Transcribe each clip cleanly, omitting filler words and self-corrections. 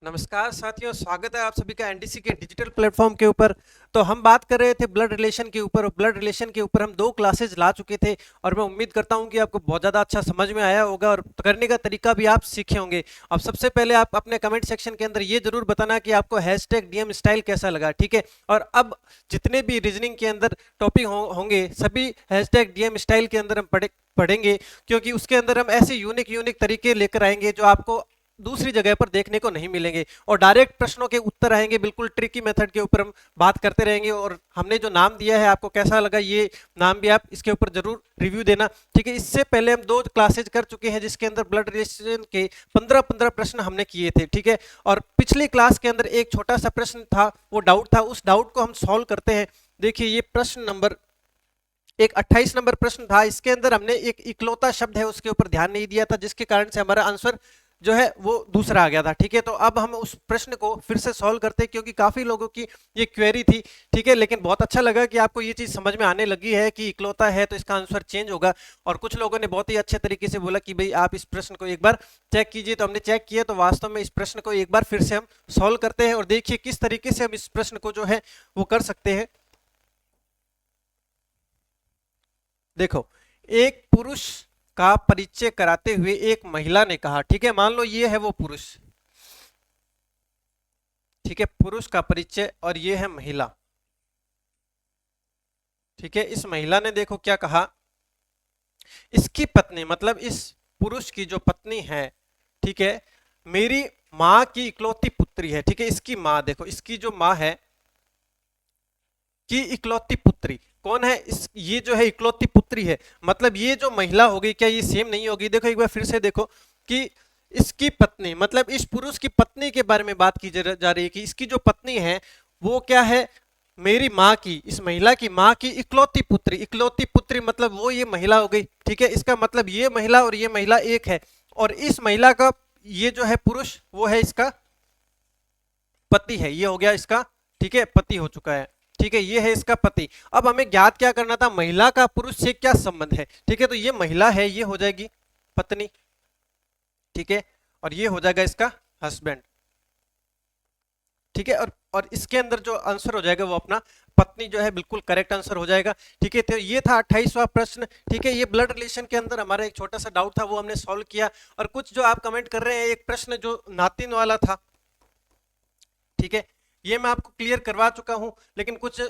नमस्कार साथियों, स्वागत है आप सभी का एनडीसी के डिजिटल प्लेटफॉर्म के ऊपर। तो हम बात कर रहे थे ब्लड रिलेशन के ऊपर, और ब्लड रिलेशन के ऊपर हम 2 क्लासेज ला चुके थे। और मैं उम्मीद करता हूं कि आपको बहुत ज़्यादा अच्छा समझ में आया होगा और करने का तरीका भी आप सीखे होंगे। अब सबसे पहले आप अपने कमेंट सेक्शन के अंदर ये जरूर बताना कि आपको हैशटैग डीएम स्टाइल कैसा लगा, ठीक है। और अब जितने भी रीजनिंग के अंदर टॉपिक होंगे सभी हैशटैग डीएम स्टाइल के अंदर हम पढ़ेंगे, क्योंकि उसके अंदर हम ऐसे यूनिक यूनिक तरीके लेकर आएंगे जो आपको दूसरी जगह पर देखने को नहीं मिलेंगे। और डायरेक्ट प्रश्नों के उत्तर आएंगे, बिल्कुल ट्रिकी मेथड के ऊपर हम बात करते रहेंगे। और हमने जो नाम दिया है आपको कैसा लगा, ये नाम भी आप इसके ऊपर जरूर रिव्यू देना, ठीक है। इससे पहले हम 2 क्लासेज कर चुके हैं जिसके अंदर ब्लड रिलेशन के 15-15 प्रश्न हमने किए थे, ठीक है। और पिछली क्लास के अंदर एक छोटा सा प्रश्न था, वो डाउट था, उस डाउट को हम सॉल्व करते हैं। देखिए ये प्रश्न नंबर एक 28 नंबर प्रश्न था। इसके अंदर हमने एक इकलौता शब्द है उसके ऊपर ध्यान नहीं दिया था, जिसके कारण से हमारा आंसर जो है वो दूसरा आ गया था, ठीक है। तो अब हम उस प्रश्न को फिर से सॉल्व करते हैं, क्योंकि काफी लोगों की ये क्वेरी थी, ठीक है। लेकिन बहुत अच्छा लगा कि आपको ये चीज समझ में आने लगी है कि इकलौता है तो इसका आंसर चेंज होगा। और कुछ लोगों ने बहुत ही अच्छे तरीके से बोला कि भाई आप इस प्रश्न को एक बार चेक कीजिए। तो हमने चेक किया, तो वास्तव में इस प्रश्न को एक बार फिर से हम सॉल्व करते हैं और देखिए किस तरीके से हम इस प्रश्न को जो है वो कर सकते हैं। देखो, एक पुरुष का परिचय कराते हुए एक महिला ने कहा, ठीक है। मान लो ये है वो पुरुष, ठीक है, पुरुष का परिचय, और ये है महिला, ठीक है। इस महिला ने देखो क्या कहा, इसकी पत्नी मतलब इस पुरुष की जो पत्नी है, ठीक है, मेरी माँ की इकलौती पुत्री है, ठीक है। इसकी माँ, देखो इसकी जो माँ है की इकलौती पुत्री कौन है, इस ये जो है इकलौती पुत्री है, मतलब ये जो महिला होगी, क्या ये सेम नहीं होगी? देखो एक बार फिर से देखो कि इसकी पत्नी मतलब इस पुरुष की पत्नी के बारे में बात की जा रही है कि इसकी जो पत्नी है वो क्या है, मेरी माँ की, इस महिला की माँ की इकलौती पुत्री। इकलौती पुत्री मतलब वो ये महिला हो गई, ठीक है। इसका मतलब ये महिला और ये महिला एक है, और इस महिला का ये जो है पुरुष वो है इसका पति है, ये हो गया इसका, ठीक है, पति हो चुका है, ठीक है। ये है इसका पति। अब हमें ज्ञात क्या करना था, महिला का पुरुष से क्या संबंध है, ठीक है। तो ये महिला है, ये हो जाएगी पत्नी, ठीक है, और ये हो जाएगा इसका हस्बैंड, ठीक है। और इसके अंदर जो आंसर हो जाएगा वो अपना पत्नी जो है, बिल्कुल करेक्ट आंसर हो जाएगा, ठीक है। तो ये था 28वां प्रश्न, ठीक है। ये ब्लड रिलेशन के अंदर हमारा एक छोटा सा डाउट था, वो हमने सॉल्व किया। और कुछ जो आप कमेंट कर रहे हैं, एक प्रश्न जो नातिन वाला था, ठीक है, ये मैं आपको क्लियर करवा चुका हूं। लेकिन कुछ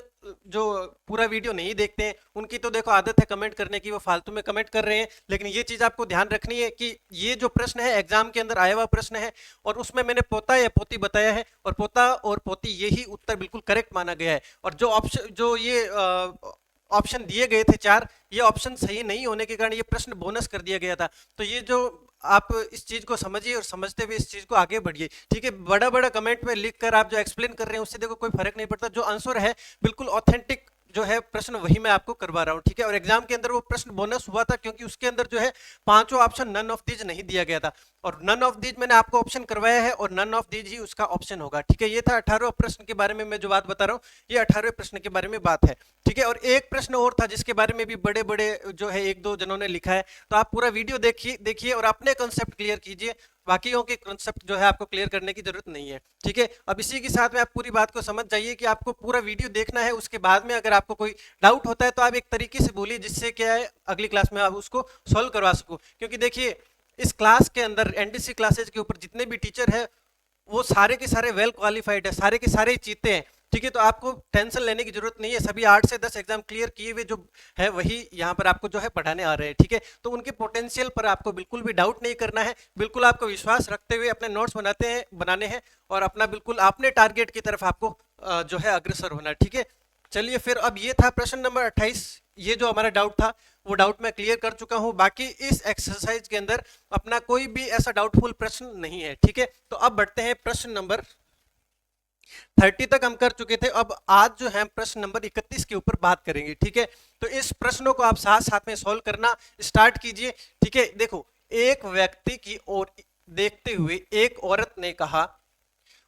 जो पूरा वीडियो नहीं देखते हैं उनकी तो देखो आदत है कमेंट करने की, वो फालतू में कमेंट कर रहे हैं। लेकिन ये चीज आपको ध्यान रखनी है कि ये जो प्रश्न है एग्जाम के अंदर आया हुआ प्रश्न है, और उसमें मैंने पोता या पोती बताया है, और पोता और पोती यही उत्तर बिल्कुल करेक्ट माना गया है। और जो ऑप्शन जो ये ऑप्शन दिए गए थे 4, ये ऑप्शन सही नहीं होने के कारण ये प्रश्न बोनस कर दिया गया था। तो ये जो आप इस चीज को समझिए और समझते हुए इस चीज को आगे बढ़िए, ठीक है। बड़ा बड़ा कमेंट में लिख कर आप जो एक्सप्लेन कर रहे हैं उससे देखो कोई फर्क नहीं पड़ता। जो आंसर है बिल्कुल ऑथेंटिक जो है प्रश्न वही मैं आपको करवा रहा हूँ, ठीक है। और एग्जाम के अंदर वो प्रश्न बोनस हुआ था क्योंकि उसके अंदर जो है पांचों ऑप्शन नन ऑफ दीज नहीं दिया गया था, और नन ऑफ दीज मैंने आपको ऑप्शन करवाया है, और नन ऑफ दीज ही उसका ऑप्शन होगा, ठीक है। ये था 18वें प्रश्न के बारे में मैं जो बात बता रहा हूँ, ये 18वें प्रश्न के बारे में बात है, ठीक है। और एक प्रश्न और था जिसके बारे में भी बड़े बड़े जो है एक दो जनों ने लिखा है, तो आप पूरा वीडियो देखिए और अपने कंसेप्ट क्लियर कीजिए। बाकियों के कंसेप्ट जो है आपको क्लियर करने की जरूरत नहीं है, ठीक है। अब इसी के साथ में आप पूरी बात को समझ जाइए कि आपको पूरा वीडियो देखना है। उसके बाद में अगर आपको कोई डाउट होता है तो आप एक तरीके से बोलिए जिससे क्या है अगली क्लास में आप उसको सॉल्व करवा सको। क्योंकि देखिए इस क्लास के अंदर एनडीसी क्लासेज के ऊपर जितने भी टीचर है वो सारे के सारे वेल क्वालिफाइड है, सारे के सारे चीते हैं, ठीक है। तो आपको टेंशन लेने की जरूरत नहीं है। सभी 8 से 10 एग्जाम क्लियर किए हुए जो है वही यहाँ पर आपको जो है पढ़ाने आ रहे हैं, ठीक है। तो उनके पोटेंशियल पर आपको बिल्कुल भी डाउट नहीं करना है, बिल्कुल आपको विश्वास रखते हुए अपने नोट्स बनाने हैं, और अपना बिल्कुल अपने टारगेट की तरफ आपको जो है अग्रसर होना है, ठीक है। चलिए फिर, अब ये था प्रश्न नंबर 28। ये जो हमारा डाउट था वो डाउट मैं क्लियर कर चुका हूं। बाकी इस एक्सरसाइज के अंदर अपना कोई भी ऐसा डाउटफुल प्रश्न नहीं है, ठीक है। तो अब बढ़ते हैं प्रश्न नंबर 30 तक हम कर चुके थे। अब आज जो है प्रश्न नंबर 31 के ऊपर बात करेंगे, ठीक है। तो इस प्रश्नों को आप साथ साथ में सॉल्व करना स्टार्ट कीजिए, ठीक है। देखो, एक व्यक्ति की ओर देखते हुए एक औरत ने कहा,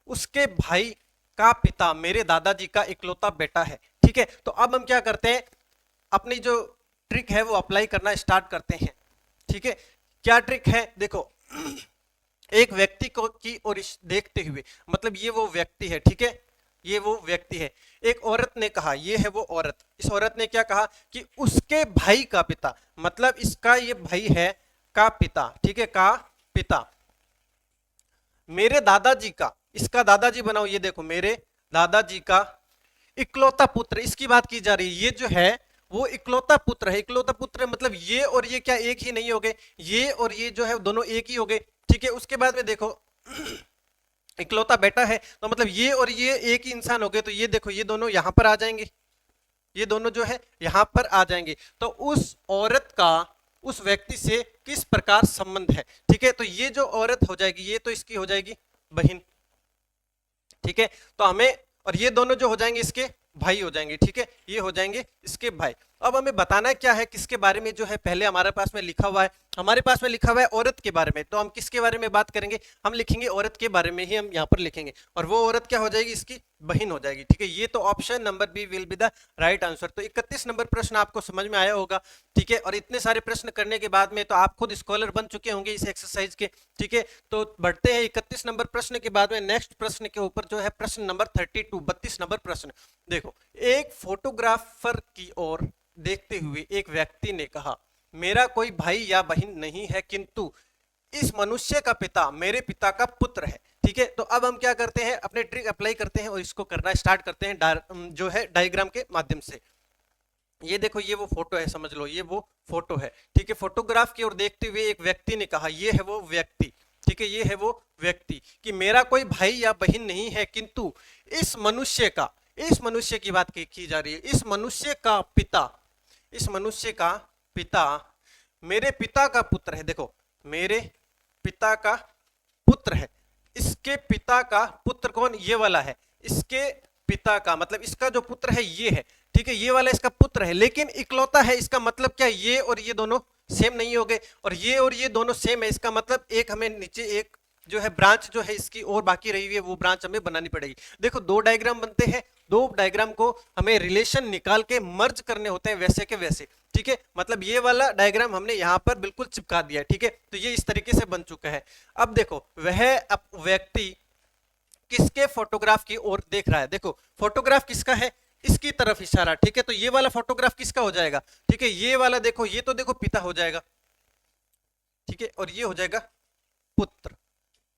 उसके भाई का पिता मेरे दादाजी का इकलौता बेटा है, ठीक है। तो अब हम क्या करते हैं, अपनी जो ट्रिक है वो अप्लाई करना स्टार्ट करते हैं, ठीक है। क्या ट्रिक है, देखो एक व्यक्ति को की ओर देखते हुए, मतलब ये वो व्यक्ति है, ठीक है, ये वो व्यक्ति है। एक औरत ने कहा, ये है वो औरत, इस औरत ने क्या कहा कि उसके भाई का पिता, मतलब इसका ये भाई है का पिता, ठीक है, का पिता मेरे दादाजी का, इसका दादाजी बनाओ, ये देखो मेरे दादाजी का इकलौता पुत्र, इसकी बात की जा रही है। ये जो है वो इकलौता पुत्र है, इकलौता पुत्र है, मतलब ये और ये क्या एक ही नहीं हो गए, ये और ये जो है दोनों एक ही हो गए, ठीक है। उसके बाद में देखो इकलौता बेटा है, तो मतलब ये और ये एक ही इंसान हो गए, तो ये देखो ये दोनों यहां पर आ जाएंगे, ये दोनों जो है यहां पर आ जाएंगे। तो उस औरत का उस व्यक्ति से किस प्रकार संबंध है, ठीक है। तो ये जो औरत हो जाएगी, ये तो इसकी हो जाएगी बहन, ठीक है। तो हमें, और ये दोनों जो हो जाएंगे इसके भाई हो जाएंगे, ठीक है, ये हो जाएंगे इसके भाई। अब हमें बताना क्या है, किसके बारे में जो है पहले हमारे पास में लिखा हुआ है, हमारे पास में लिखा हुआ है औरत के बारे में, तो हम किसके बारे में बात करेंगे, हम लिखेंगे औरत के बारे में ही हम यहाँ पर लिखेंगे, और वो औरत क्या हो जाएगी, इसकी बहन हो जाएगी, ठीक है। ये तो option number B will be the right answer. तो 31 नंबर प्रश्न आपको समझ में आया होगा, ठीक है। और इतने सारे प्रश्न करने के बाद में तो आप खुद स्कॉलर बन चुके होंगे इस एक्सरसाइज के, ठीक है। तो बढ़ते हैं 31 नंबर प्रश्न के बाद में नेक्स्ट प्रश्न के ऊपर, जो है प्रश्न नंबर 32, 32 नंबर प्रश्न। देखो, एक फोटोग्राफर की ओर देखते हुए एक व्यक्ति ने कहा, मेरा कोई भाई या बहन नहीं है, किंतु इस मनुष्य का पिता मेरे पिता का पुत्र है, ठीक है। तो अब हम क्या करते हैं, अपने ट्रिक अप्लाई करते हैं और इसको करना स्टार्ट करते हैं जो है डायग्राम के माध्यम से। ये देखो, ये वो फोटो है, समझ लो ये वो फोटो है, ठीक है। फोटोग्राफ की ओर देखते हुए एक व्यक्ति ने कहा, ये है वो व्यक्ति, ठीक है, ये है वो व्यक्ति कि मेरा कोई भाई या बहन नहीं है, किंतु इस मनुष्य का, इस मनुष्य की बात की जा रही है, इस मनुष्य का पिता, इस मनुष्य का पिता मेरे पिता का पुत्र है। देखो, मेरे पिता का पुत्र है, इसके पिता का पुत्र कौन, ये वाला है, इसके पिता का मतलब इसका जो पुत्र है ये है, ठीक है, ये वाला इसका पुत्र है, लेकिन इकलौता है, इसका मतलब क्या, ये और ये दोनों सेम नहीं हो गए, और ये दोनों सेम है, इसका मतलब एक हमें नीचे एक जो है ब्रांच जो है इसकी और बाकी रही हुई है, वो ब्रांच हमें बनानी पड़ेगी। देखो, दो डायग्राम बनते हैं, दो डायग्राम को हमें रिलेशन निकाल के मर्ज करने होते हैं वैसे के वैसे, ठीक है। मतलब ये वाला डायग्राम हमने यहाँ पर बिल्कुल चिपका दिया, ठीक है। तो ये इस तरीके से बन चुका है। अब देखो, वह व्यक्ति किसके फोटोग्राफ की ओर देख रहा है, देखो फोटोग्राफ किसका है, इसकी तरफ इशारा, ठीक है। तो ये वाला फोटोग्राफ किसका हो जाएगा, ठीक है, ये वाला देखो, ये तो देखो पिता हो जाएगा, ठीक है, और ये हो जाएगा पुत्र,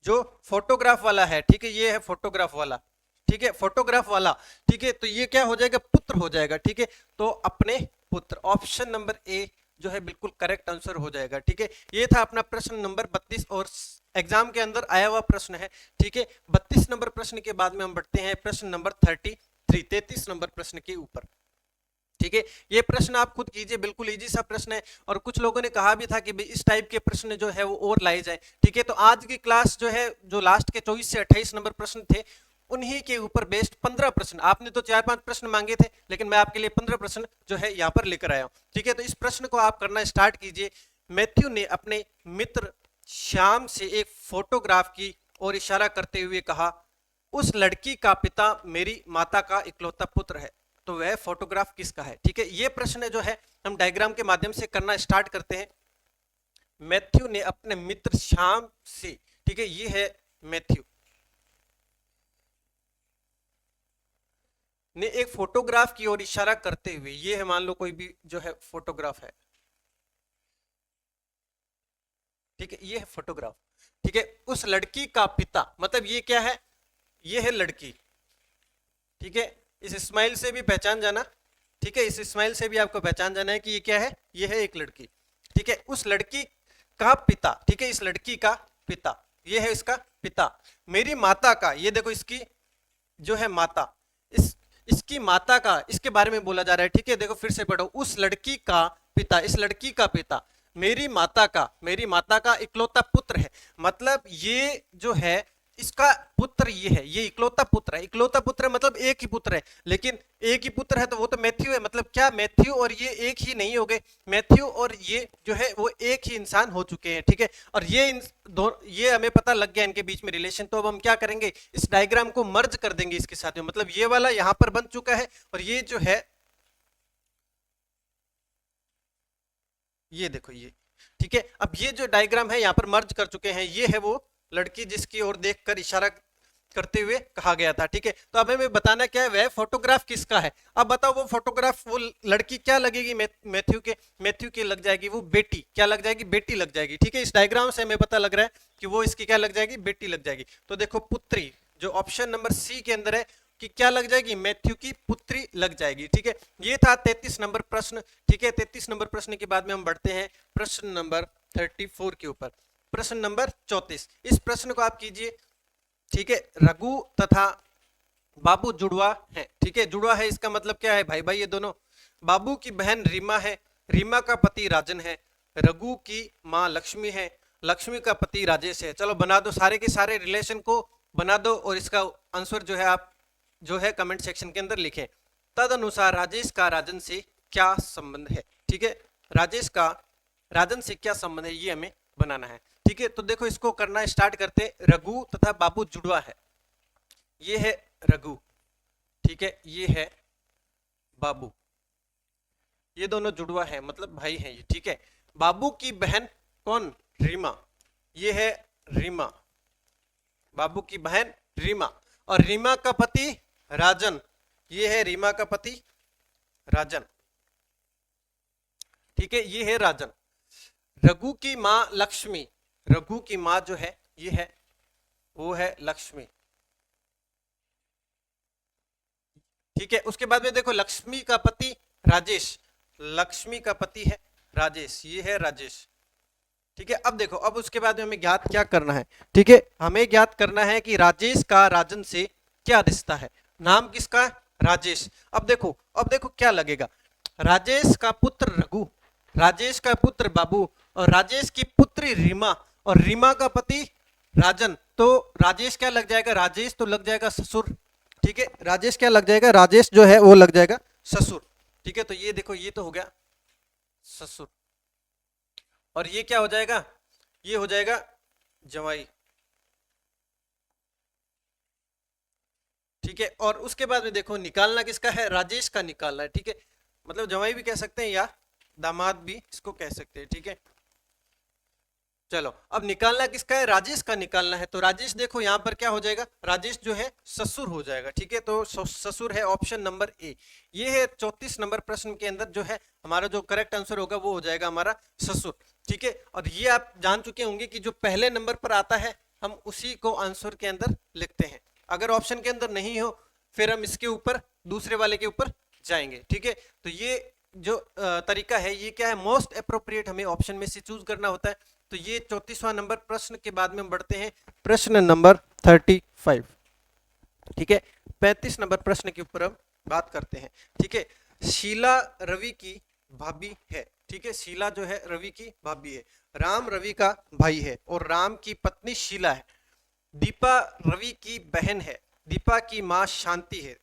जो फोटोग्राफ वाला है, ठीक है, ये है फोटोग्राफ वाला, ठीक है, फोटोग्राफ वाला, ठीक है। तो ये क्या हो जाएगा, पुत्र हो जाएगा, ठीक है। तो अपने पुत्र, ऑप्शन नंबर ए जो है बिल्कुल करेक्ट आंसर हो जाएगा, ठीक है। ये था अपना प्रश्न नंबर 32 और एग्जाम के अंदर आया हुआ प्रश्न है, ठीक है। 32 नंबर प्रश्न के बाद में हम बढ़ते हैं प्रश्न नंबर 33 नंबर प्रश्न के ऊपर, ठीक है। ये प्रश्न आप खुद कीजिए, बिल्कुल इजी सा प्रश्न है, और कुछ लोगों ने कहा भी था कि इस टाइप के प्रश्न जो है वो और लाए जाए, ठीक है। तो आज की क्लास जो है, जो लास्ट के 24 से 28 नंबर प्रश्न थे, उन्हीं के ऊपर बेस्ड 15 प्रश्न, आपने तो 4-5 प्रश्न मांगे थे, लेकिन मैं आपके लिए 15 प्रश्न जो है यहाँ पर लेकर आया हूँ, ठीक है। तो इस प्रश्न को आप करना स्टार्ट कीजिए। मैथ्यू ने अपने मित्र श्याम से एक फोटोग्राफ की ओर इशारा करते हुए कहा, उस लड़की का पिता मेरी माता का इकलौता पुत्र है, तो वह फोटोग्राफ किसका है, ठीक है। ये प्रश्न जो है हम डायग्राम के माध्यम से करना स्टार्ट करते हैं। मैथ्यू ने अपने मित्र श्याम से, ठीक है, ये है मैथ्यू ने एक फोटोग्राफ की ओर इशारा करते हुए, ये है मान लो कोई भी जो है फोटोग्राफ है, ठीक है, ये है फोटोग्राफ, ठीक है। उस लड़की का पिता, मतलब ये क्या है, ये है लड़की, ठीक है, इस स्माइल से भी पहचान जाना, ठीक है, इस स्माइल से भी आपको पहचान जाना है कि ये क्या है, ये है एक लड़की, ठीक है। उस लड़की का पिता, ठीक है, इस लड़की का पिता, ये है इसका पिता, मेरी माता का, ये देखो इसकी जो है माता, इसकी माता का, इसके बारे में बोला जा रहा है, ठीक है। देखो फिर से पढ़ो, उस लड़की का पिता, इस लड़की का पिता मेरी माता का इकलौता पुत्र है, मतलब ये जो है इसका पुत्र ये है, ये इकलौता पुत्र है, इकलौता पुत्र मतलब एक ही पुत्र है, लेकिन एक ही पुत्र है तो वो तो मैथ्यू है, मतलब क्या मैथ्यू और ये एक ही नहीं हो गए, मैथ्यू और ये जो है वो एक ही इंसान हो चुके हैं, ठीक है। और ये हमें पता लग गया इनके बीच में रिलेशन। तो अब हम क्या करेंगे, इस डायग्राम को मर्ज कर देंगे इसके साथ में, मतलब ये वाला यहां पर बन चुका है, और ये जो है ये देखो ये, ठीक है। अब ये जो डायग्राम है यहाँ पर मर्ज कर चुके हैं, ये है वो लड़की जिसकी ओर देखकर इशारा करते हुए कहा गया था। ठीक है, तो अब हमें बताना क्या है, वह फोटोग्राफ किसका है। अब बताओ वो फोटोग्राफ, वो लड़की क्या लगेगी, मैथ्यू के लग जाएगी वो बेटी, क्या लग जाएगी, बेटी लग जाएगी। ठीक है, इस डायग्राम से हमें पता लग रहा है कि वो इसकी क्या लग जाएगी, बेटी लग जाएगी। तो देखो पुत्री जो ऑप्शन नंबर सी के अंदर है कि क्या लग जाएगी, मैथ्यू की पुत्री लग जाएगी। ठीक है, ये था 33 नंबर प्रश्न। ठीक है, 33 नंबर प्रश्न के बाद में हम बढ़ते हैं प्रश्न नंबर 34 के ऊपर। प्रश्न नंबर 34, इस प्रश्न को आप कीजिए। ठीक है, रघु तथा बाबू जुड़वा है। ठीक है, जुड़वा है इसका मतलब क्या है, भाई भाई ये दोनों। बाबू की बहन रीमा है, रीमा का पति राजन है। रघु की माँ लक्ष्मी है, लक्ष्मी का पति राजेश है। चलो बना दो, सारे के सारे रिलेशन को बना दो और इसका आंसर जो है आप जो है कमेंट सेक्शन के अंदर लिखें। तद अनुसार राजेश का राजन से क्या संबंध है। ठीक है, राजेश का राजन से क्या संबंध है, ये हमें बनाना है। ठीक है, तो देखो इसको करना स्टार्ट करते। रघु तथा बाबू जुड़वा है, ये है रघु, ठीक है, ये है बाबू, ये दोनों जुड़वा है मतलब भाई हैं ये। ठीक है, बाबू की बहन कौन, रीमा, ये है रीमा, बाबू की बहन रीमा। और रीमा का पति राजन, ये है रीमा का पति राजन। ठीक है, ये है राजन। रघु की मां लक्ष्मी, रघु की मां जो है ये है, वो है लक्ष्मी। ठीक है, उसके बाद में देखो लक्ष्मी का पति राजेश, लक्ष्मी का पति है राजेश, ये है राजेश। ठीक है, अब देखो, अब उसके बाद में हमें ज्ञात क्या करना है। ठीक है, हमें ज्ञात करना है कि राजेश का राजन से क्या रिश्ता है। नाम किसका, राजेश। अब देखो क्या लगेगा, राजेश का पुत्र रघु, राजेश का पुत्र बाबू, और राजेश की पुत्री रीमा, और रीमा का पति राजन। तो राजेश क्या लग जाएगा, राजेश तो लग जाएगा ससुर। ठीक है, राजेश क्या लग जाएगा, राजेश जो है वो लग जाएगा ससुर। ठीक है, तो ये देखो ये तो हो गया ससुर, और ये क्या हो जाएगा, ये हो जाएगा जवाई। ठीक है, और उसके बाद में देखो निकालना किसका है, राजेश का निकालना है। ठीक है, मतलब जवाई भी कह सकते हैं या दामाद भी इसको कह सकते हैं। ठीक है, चलो अब निकालना किसका है, राजेश का निकालना है। तो राजेश देखो यहाँ पर क्या हो जाएगा, राजेश जो है ससुर हो जाएगा। ठीक है, तो ससुर है ऑप्शन नंबर ए। ये है 34 नंबर प्रश्न के अंदर जो है हमारा जो करेक्ट आंसर होगा वो हो जाएगा हमारा ससुर। ठीक है, और ये आप जान चुके होंगे कि जो पहले नंबर पर आता है हम उसी को आंसर के अंदर लिखते हैं। अगर ऑप्शन के अंदर नहीं हो फिर हम इसके ऊपर दूसरे वाले के ऊपर जाएंगे। ठीक है, तो ये जो तरीका है ये क्या है, मोस्ट अप्रोप्रिएट हमें ऑप्शन में से चूज करना होता है। तो ये 34वां नंबर प्रश्न के बाद में हम बढ़ते हैं प्रश्न नंबर 35। ठीक है, 35 नंबर प्रश्न के ऊपर हम बात करते हैं। ठीक है, शीला रवि की भाभी है। ठीक है, शीला जो है रवि की भाभी है। राम रवि का भाई है और राम की पत्नी शीला है। दीपा रवि की बहन है, दीपा की माँ शांति है।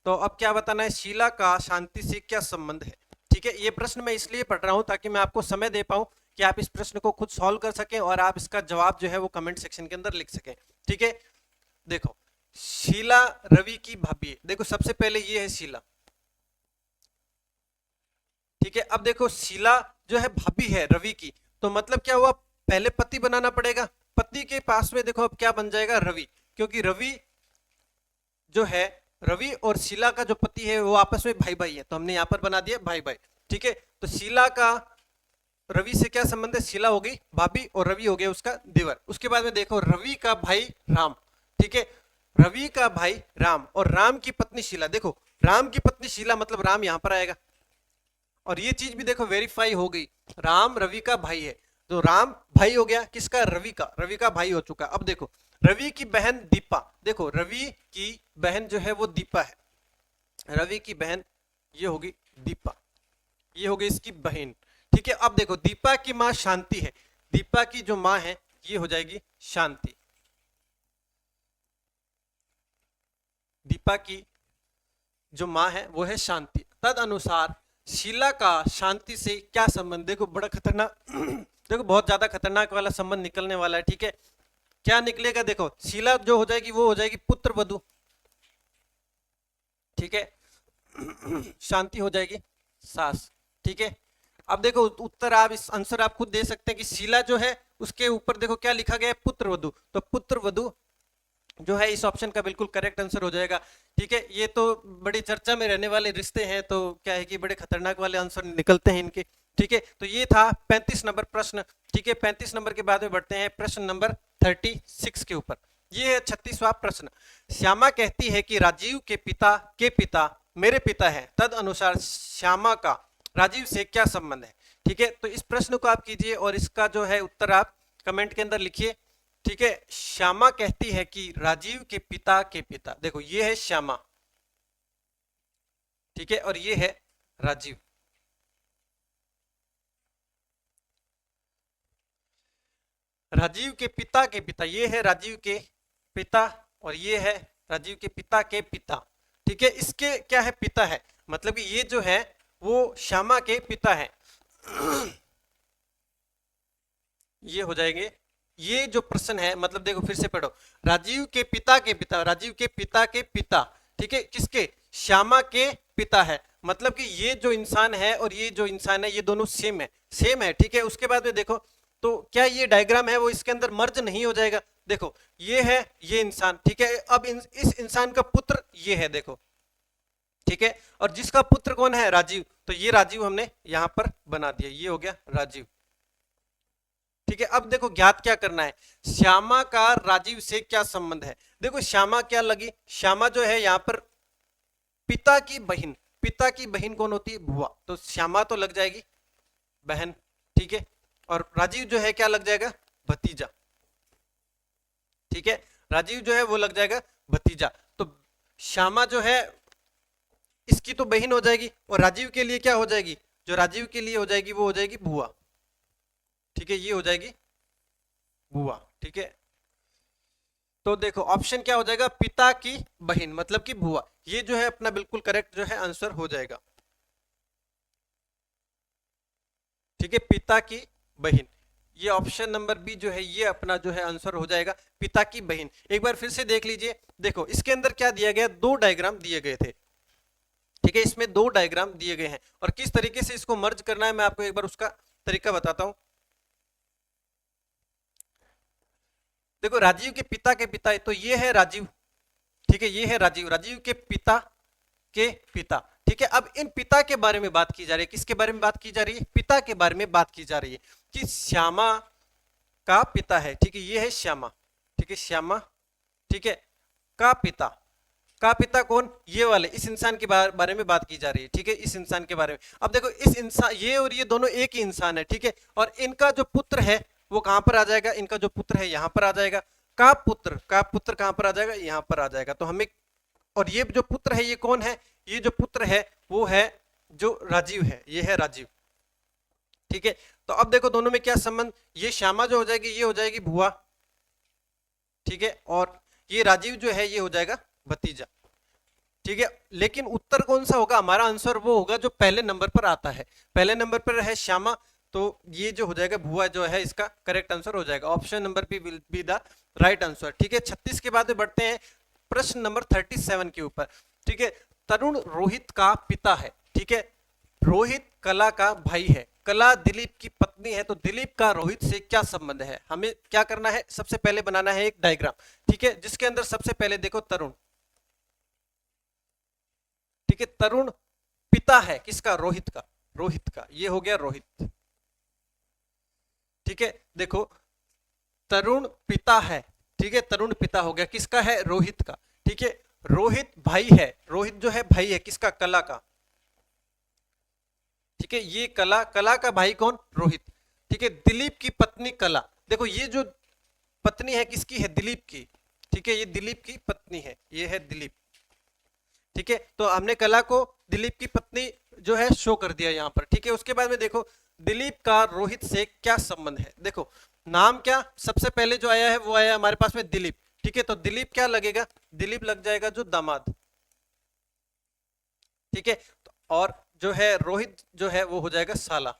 तो अब क्या बताना है, शीला का शांति से क्या संबंध है। ठीक है, ये प्रश्न मैं इसलिए पढ़ रहा हूं ताकि मैं आपको समय दे पाऊं कि आप इस प्रश्न को खुद सॉल्व कर सकें और आप इसका जवाब जो है वो कमेंट सेक्शन के अंदर लिख सकें। ठीक है, देखो शीला रवि की भाभी, देखो सबसे पहले ये है शीला। ठीक है, अब देखो शीला जो है भाभी है रवि की, तो मतलब क्या हुआ, पहले पति बनाना पड़ेगा। पति के पास में देखो अब क्या बन जाएगा, रवि, क्योंकि रवि जो है, रवि और शीला का जो पति है वो आपस में भाई भाई है, तो हमने यहां पर बना दिया भाई भाई। ठीक है, तो शीला का रवि से क्या संबंध है, शीला हो गई भाभी और रवि हो गया उसका देवर। उसके बाद में देखो रवि का भाई राम। ठीक है, रवि का भाई राम और राम की पत्नी शीला। देखो राम की पत्नी शीला मतलब राम यहां पर आएगा, और ये चीज भी देखो वेरीफाई हो गई, राम रवि का भाई है, तो राम भाई हो गया किसका, रवि का भाई हो चुका। अब देखो रवि की बहन दीपा, देखो रवि की बहन जो है वो दीपा है, रवि की बहन ये होगी दीपा, ये होगी इसकी बहन। ठीक है, अब देखो दीपा की मां शांति है, दीपा की जो मां है ये हो जाएगी शांति। दीपा की जो मां है वो है शांति। तद अनुसार शीला का शांति से क्या संबंध, देखो बड़ा खतरनाक देखो बहुत ज्यादा खतरनाक वाला संबंध निकलने वाला है। ठीक है, क्या निकलेगा, देखो शीला जो हो जाएगी वो हो जाएगी पुत्र वधु। ठीक है, शांति हो जाएगी सास। ठीक है, अब देखो उत्तर आप इस आंसर आप खुद दे सकते हैं कि शीला जो है उसके ऊपर देखो क्या लिखा गया है, पुत्र वधु, तो पुत्र वधु जो है इस ऑप्शन का बिल्कुल करेक्ट आंसर हो जाएगा। ठीक है, ये तो बड़ी चर्चा में रहने वाले रिश्ते हैं, तो क्या है कि बड़े खतरनाक वाले आंसर निकलते हैं इनके। ठीक है, तो ये था 35 नंबर प्रश्न। ठीक है, 35 नंबर के बाद में बढ़ते हैं प्रश्न नंबर 36 के ऊपर। ये है 36वां प्रश्न। श्यामा कहती है कि राजीव के पिता मेरे पिता है, तद अनुसार श्यामा का राजीव से क्या संबंध है। ठीक है, तो इस प्रश्न को आप कीजिए और इसका जो है उत्तर आप कमेंट के अंदर लिखिए। ठीक है, श्यामा कहती है कि राजीव के पिता, देखो ये है श्यामा, ठीक है, और ये है राजीव। राजीव के पिता, ये है राजीव के पिता और ये है राजीव के पिता। ठीक है, इसके क्या है, पिता है, मतलब कि ये जो है वो श्यामा के पिता है। ये हो जाएंगे, ये जो प्रश्न है, मतलब देखो फिर से पढ़ो, राजीव के पिता, राजीव के पिता, ठीक है, किसके, श्यामा के पिता है, मतलब कि ये जो इंसान है और ये जो इंसान है ये दोनों सेम है। ठीक है, उसके बाद में देखो तो क्या ये डायग्राम है वो इसके अंदर मर्ज नहीं हो जाएगा। देखो ये है ये इंसान, ठीक है, अब इस इंसान का पुत्र ये है, देखो, ठीक है, और जिसका पुत्र कौन है, राजीव, तो ये राजीव हमने यहां पर बना दिया, ये हो गया राजीव। ठीक है, अब देखो ज्ञात क्या करना है, श्यामा का राजीव से क्या संबंध है। देखो श्यामा क्या लगी, श्यामा जो है यहाँ पर पिता की बहन कौन होती है, बुआ, तो श्यामा तो लग जाएगी बहन। ठीक है, और राजीव जो है क्या लग जाएगा, भतीजा। ठीक है, राजीव जो है वो लग जाएगा भतीजा, तो श्यामा जो है इसकी तो बहन हो जाएगी और राजीव के लिए क्या हो जाएगी, जो राजीव के लिए हो जाएगी वो हो जाएगी बुआ। ठीक है, ये हो जाएगी बुआ। ठीक है, तो देखो ऑप्शन क्या हो जाएगा, पिता की बहन मतलब कि बुआ, ये जो है अपना बिल्कुल करेक्ट जो है आंसर हो जाएगा। ठीक है, पिता की बहन, ये ऑप्शन नंबर बी जो है ये अपना जो है आंसर हो जाएगा, पिता की बहन। एक बार फिर से देख लीजिए, देखो इसके अंदर क्या दिया गया, दो डायग्राम दिए गए थे। ठीक है, इसमें दो डायग्राम दिए गए हैं और किस तरीके से इसको मर्ज करना है मैं आपको एक बार उसका तरीका बताता हूं। देखो राजीव के पिता तो ये है राजीव। ठीक है, ये है राजीव के पिता। ठीक है, अब इन पिता के बारे में बात की जा रही है, किसके बारे में बात की जा रही है, पिता के बारे में बात की जा रही है कि श्यामा का पिता है। ठीक है, ये है श्यामा। ठीक है, श्यामा, ठीक है, का पिता कौन, ये वाले इस इंसान के बारे में बात की जा रही है। ठीक है, इस इंसान के बारे में। अब देखो इस इंसान, ये और ये दोनों एक ही इंसान है। ठीक है, और इनका जो पुत्र है वो कहां पर आ जाएगा, इनका जो पुत्र है यहां पर आ जाएगा, का पुत्र कहां पर आ जाएगा, यहां पर आ जाएगा। तो हमें, और ये जो पुत्र है ये कौन है, ये जो पुत्र है वो है जो राजीव है, ये है राजीव। ठीक है, तो अब देखो दोनों में क्या संबंध, ये श्यामा जो हो जाएगी ये हो जाएगी बुआ। ठीक है, और ये राजीव जो है ये हो जाएगा भतीजा। ठीक है, लेकिन उत्तर कौन सा होगा, हमारा आंसर वो होगा जो पहले नंबर पर आता है। पहले नंबर पर है श्यामा, तो ये जो हो जाएगा भुआ जो है इसका करेक्ट आंसर हो जाएगा, option number B will be the right answer. ठीक है, 36 के बाद में बढ़ते हैं प्रश्न नंबर 37 के ऊपर। ठीक है, तरुण रोहित का पिता है। ठीक है, रोहित कला का भाई है, कला दिलीप की पत्नी है, तो दिलीप का रोहित से क्या संबंध है। हमें क्या करना है, सबसे पहले बनाना है एक डायग्राम। ठीक है, जिसके अंदर सबसे पहले देखो तरुण, ठीक है, तरुण पिता है किसका, रोहित का, ये हो गया रोहित। ठीक है, देखो तरुण पिता है, ठीक है, तरुण पिता हो गया किसका है, रोहित का। ठीक है, रोहित भाई है, रोहित जो है भाई है किसका, कला का। ठीक है, ये कला का भाई कौन, रोहित। ठीक है, दिलीप की पत्नी कला, देखो ये जो पत्नी है किसकी है, दिलीप की। ठीक है, ये दिलीप की पत्नी है, ये है दिलीप। ठीक है, तो हमने कला को दिलीप की पत्नी जो है शो कर दिया यहाँ पर। ठीक है, उसके बाद में देखो दिलीप का रोहित से क्या संबंध है। देखो नाम क्या सबसे पहले जो आया है वो आया हमारे पास में दिलीप। ठीक है, तो दिलीप क्या लगेगा, दिलीप लग जाएगा जो दामाद। ठीक है, और जो है रोहित जो है वो हो जाएगा साला।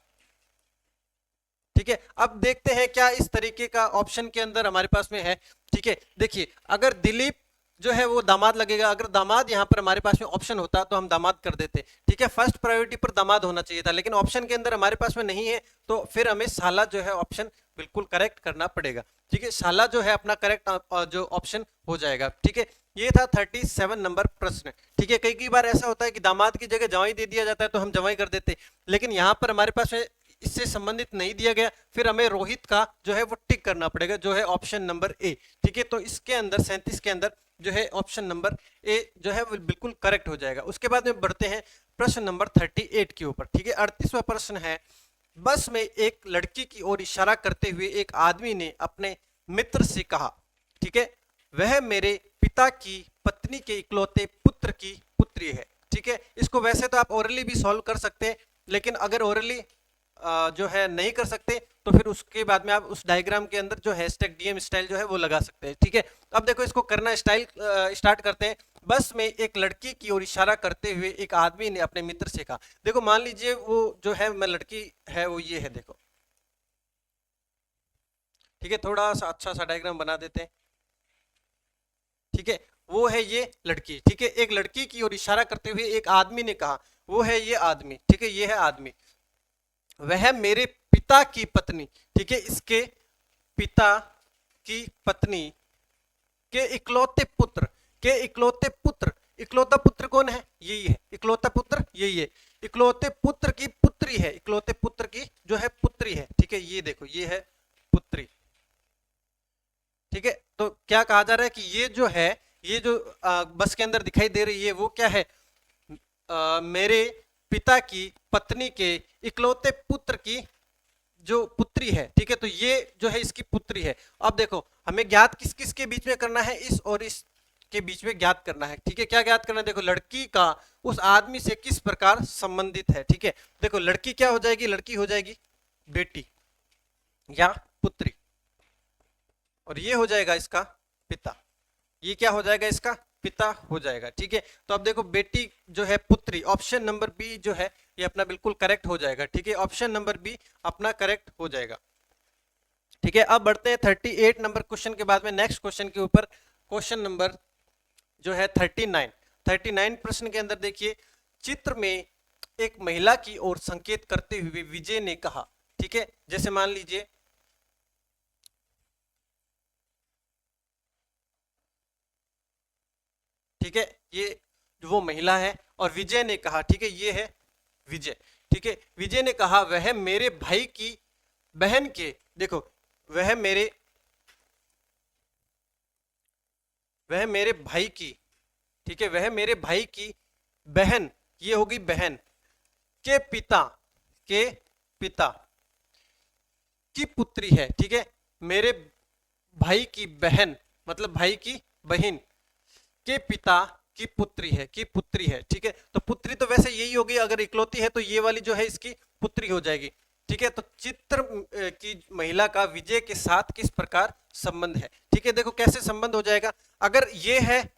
ठीक है, अब देखते हैं क्या इस तरीके का ऑप्शन के अंदर हमारे पास में है। ठीक है, देखिए अगर दिलीप जो है वो दामाद लगेगा, अगर दामाद यहाँ पर हमारे पास में ऑप्शन होता तो हम दामाद कर देते। ठीक है, फर्स्ट प्रायोरिटी पर दामाद होना चाहिए था, लेकिन ऑप्शन के अंदर हमारे पास में नहीं है, तो फिर हमें साला जो है ऑप्शन बिल्कुल करेक्ट करना पड़ेगा। ठीक है, शाला जो है अपना करेक्ट जो ऑप्शन हो जाएगा। ठीक है, ये था 37 नंबर प्रश्न। ठीक है, कई कई बार ऐसा होता है कि दामाद की जगह जवाई दे दिया जाता है तो हम जवाई कर देते, लेकिन यहाँ पर हमारे पास इससे संबंधित नहीं दिया गया, फिर हमें रोहित का जो है वो टिक करना पड़ेगा, जो है ऑप्शन नंबर ए। ठीक है, तो इसके अंदर 37 के अंदर जो है ऑप्शन नंबर ए जो है वो बिल्कुल करेक्ट हो जाएगा। उसके बाद में बढ़ते हैं प्रश्न नंबर 38 के ऊपर। ठीक है, 38वां प्रश्न है, बस में एक लड़की की ओर इशारा करते हुए एक आदमी ने अपने मित्र से कहा, ठीक है, वह मेरे पिता की पत्नी के इकलौते पुत्र की पुत्री है। ठीक है, इसको वैसे तो आप ओरली भी सॉल्व कर सकते हैं, लेकिन अगर ओरली जो है नहीं कर सकते तो फिर उसके बाद में आप उस डायग्राम के अंदर जो हैशटैग डीएम स्टाइल जो है वो लगा सकते हैं। ठीक है, अब देखो इसको करना स्टाइल स्टार्ट करते हैं। बस में एक लड़की की ओर इशारा करते हुए एक आदमी ने अपने मित्र से कहा, देखो मान लीजिए वो जो है मैं लड़की है वो ये है, देखो। ठीक है, थोड़ा सा अच्छा सा डायग्राम बना देते हैं। ठीक है, वो है ये लड़की। ठीक है, एक लड़की की ओर इशारा करते हुए एक आदमी ने कहा, वो है ये आदमी। ठीक है, ये है आदमी, वह मेरे पिता की पत्नी, ठीक है, इसके पिता की पत्नी के इकलौते पुत्र, के इकलौते पुत्र, इकलौता पुत्र कौन है, यही है, इकलौता पुत्र यही है, इकलौते पुत्र की पुत्री है, इकलौते पुत्र की जो है पुत्री है। ठीक है, ये देखो ये है पुत्री। ठीक है, तो क्या कहा जा रहा है कि ये जो है, ये जो बस के अंदर दिखाई दे रही है वो क्या है, मेरे पिता की पत्नी के इकलौते पुत्र की जो पुत्री है। ठीक है, तो ये जो है इसकी पुत्री है। अब देखो हमें ज्ञात किस किस के बीच में करना है, इस और इस के बीच में ज्ञात करना है। ठीक है, क्या ज्ञात करना है, देखो लड़की का उस आदमी से किस प्रकार संबंधित है। ठीक है, देखो लड़की क्या हो जाएगी, लड़की हो जाएगी बेटी या पुत्री, और ये हो जाएगा इसका पिता, ये क्या हो जाएगा, इसका पिता हो जाएगा। ठीक है, तो अब देखो बेटी जो है पुत्री, ऑप्शन नंबर बी जो है ये अपना बिल्कुल करेक्ट हो जाएगा। ठीक है, ऑप्शन नंबर बी अपना करेक्ट हो जाएगा। ठीक है, अब बढ़ते हैं 38 नंबर क्वेश्चन के बाद में नेक्स्ट क्वेश्चन के ऊपर, क्वेश्चन नंबर जो है 39 प्रश्न के अंदर देखिए, चित्र में एक महिला की ओर संकेत करते हुए विजय ने कहा। ठीक है, जैसे मान लीजिए ठीक है, ये वो महिला है और विजय ने कहा, ठीक है, ये है विजय। ठीक है, विजय ने कहा वह मेरे भाई की बहन के, देखो वह मेरे भाई की, ठीक है, वह मेरे भाई की बहन, ये होगी बहन के पिता की पुत्री है। ठीक है, मेरे भाई की बहन मतलब भाई की बहन के पिता की पुत्री है, ठीक है, तो पुत्री तो वैसे यही होगी, अगर इकलौती है तो ये वाली जो है इसकी पुत्री हो जाएगी। ठीक है, तो चित्र की महिला का विजय के साथ किस प्रकार संबंध है। ठीक है, देखो कैसे संबंध हो जाएगा, अगर ये है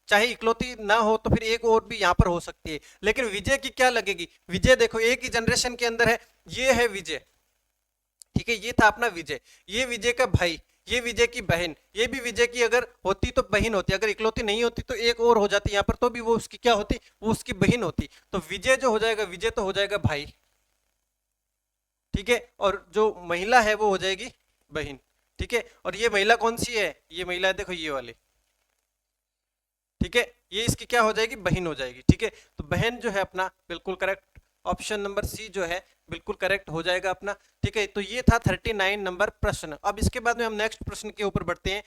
चाहे इकलौती ना हो तो फिर एक और भी यहाँ पर हो सकती है, लेकिन विजय की क्या लगेगी, विजय देखो एक ही जनरेशन के अंदर है, ये है विजय। ठीक है, ये था अपना विजय, ये विजय का भाई, ये विजय की बहन, ये भी विजय की अगर होती तो बहन होती, अगर इकलौती नहीं होती तो एक और हो जाती यहाँ पर, तो भी वो उसकी क्या होती, वो उसकी बहन होती। तो विजय जो हो जाएगा, विजय तो हो जाएगा भाई। ठीक है, और जो महिला है वो हो जाएगी बहन। ठीक है, और ये महिला कौन सी है, ये महिला है देखो ये वाली। ठीक है, ये इसकी क्या हो जाएगी, बहन हो जाएगी। ठीक है, तो बहन जो है अपना बिल्कुल करेक्ट, ऑप्शन नंबर सी जो है बिल्कुल करेक्ट हो जाएगा अपना। ठीक है, तो ये था 39 नंबर प्रश्न। अब इसके बाद में हम नेक्स्ट प्रश्न के ऊपर बढ़ते हैं,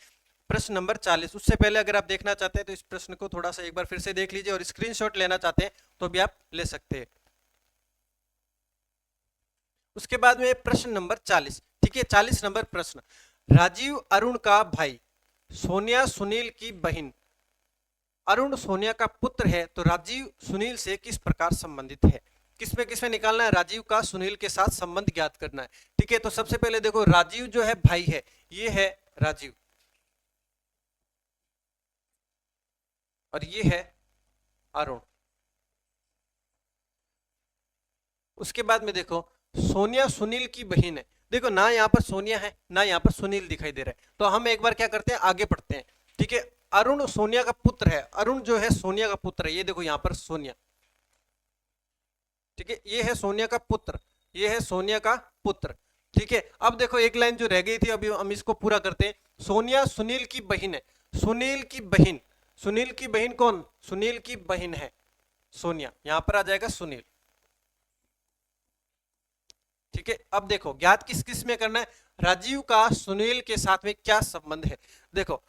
प्रश्न नंबर 40। उससे पहले अगर आप देखना चाहते हैं तो इस प्रश्न को थोड़ा सा एक बार फिर से देख लीजिए, और स्क्रीनशॉट लेना चाहते हैं तो भी आप ले सकते हैं। उसके बाद में प्रश्न नंबर 40। ठीक है, 40 नंबर प्रश्न, राजीव अरुण का भाई, सोनिया सुनील की बहन, अरुण सोनिया का पुत्र है, तो राजीव सुनील से किस प्रकार संबंधित है। किसमें निकालना है, राजीव का सुनील के साथ संबंध ज्ञात करना है। ठीक है, तो सबसे पहले देखो राजीव जो है भाई है, ये है राजीव, और ये है अरुण। उसके बाद में देखो सोनिया सुनील की बहन है, देखो ना यहाँ पर सोनिया है ना यहाँ पर सुनील दिखाई दे रहा है, तो हम एक बार क्या करते हैं आगे पढ़ते हैं। ठीक है, अरुण सोनिया का पुत्र है, अरुण जो है सोनिया का पुत्र है, ये देखो यहाँ पर सोनिया। ठीक है, ये है सोनिया का पुत्र, ये है सोनिया का पुत्र, ठीक है, अब देखो एक लाइन जो रह गई थी, अभी हम इसको पूरा करते हैं। सोनिया सुनील की बहन है। सुनील की बहन, सुनील की बहन कौन? सुनील की बहन है सोनिया, यहां पर आ जाएगा सुनील। ठीक है, अब देखो ज्ञात किस किस में करना है, राजीव का सुनील के साथ में क्या संबंध है। देखो